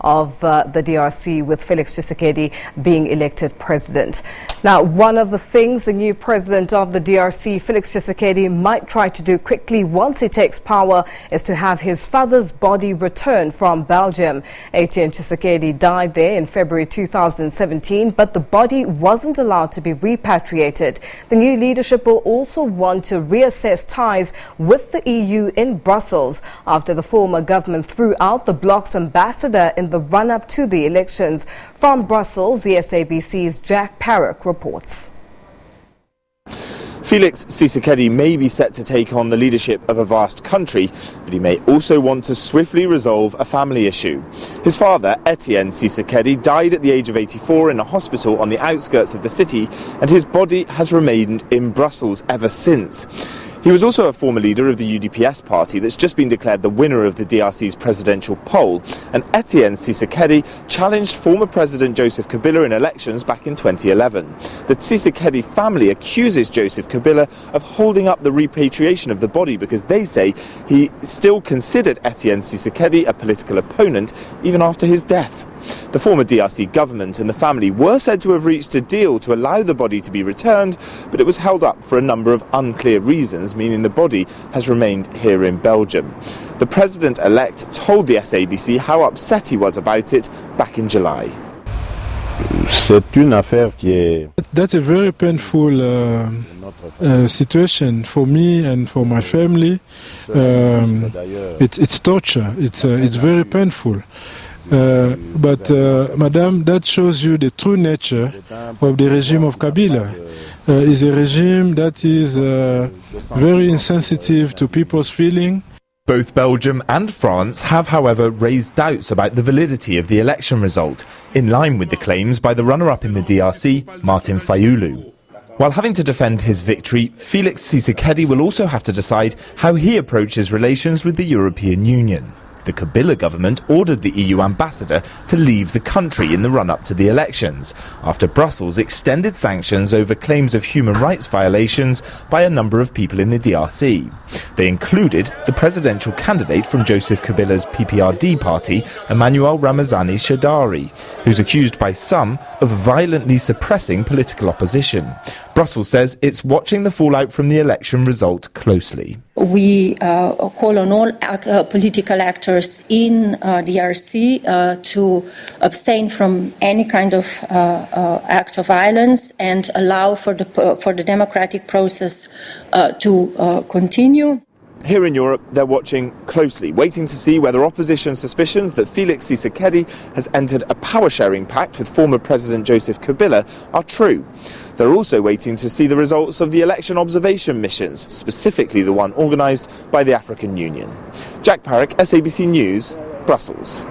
of the DRC, with Felix Tshisekedi being elected president. Now, one of the things the new president of the DRC, Felix Tshisekedi, might try to do quickly once he takes power is to have his father's body returned from Belgium. Etienne Tshisekedi died there in February 2017, but the body wasn't allowed to be repatriated. The new leadership will also want to reassess ties with the EU in Brussels after the former government threw out the bloc's ambassador in the run-up to the elections. From Brussels, the SABC's Parrock reports. Felix Tshisekedi may be set to take on the leadership of a vast country, but he may also want to swiftly resolve a family issue. His father, Etienne Tshisekedi, died at the age of 84 in a hospital on the outskirts of the city, and his body has remained in Brussels ever since. He was also a former leader of the UDPS party that's just been declared the winner of the DRC's presidential poll, and Etienne Tshisekedi challenged former President Joseph Kabila in elections back in 2011. The Tshisekedi family accuses Joseph Kabila of holding up the repatriation of the body because they say he still considered Etienne Tshisekedi a political opponent even after his death. The former DRC government and the family were said to have reached a deal to allow the body to be returned, but it was held up for a number of unclear reasons, meaning the body has remained here in Belgium. The president-elect told the SABC how upset he was about it back in July. That's a very painful situation for me and for my family. It's torture. It's very painful. But Madame, that shows you the true nature of the regime of Kabila. It's a regime that is very insensitive to people's feelings. Both Belgium and France have, however, raised doubts about the validity of the election result, in line with the claims by the runner-up in the DRC, Martin Fayulu. While having to defend his victory, Felix Tshisekedi will also have to decide how he approaches relations with the European Union. The Kabila government ordered the EU ambassador to leave the country in the run-up to the elections, after Brussels extended sanctions over claims of human rights violations by a number of people in the DRC. They included the presidential candidate from Joseph Kabila's PPRD party, Emmanuel Ramazani Shadari, who's accused by some of violently suppressing political opposition. Brussels says it's watching the fallout from the election result closely. We call on all political actors in DRC to abstain from any kind of act of violence and allow for the democratic process to continue. Here in Europe, they're watching closely, waiting to see whether opposition suspicions that Felix Tshisekedi has entered a power-sharing pact with former President Joseph Kabila are true. They're also waiting to see the results of the election observation missions, specifically the one organised by the African Union. Parrock, SABC News, Brussels.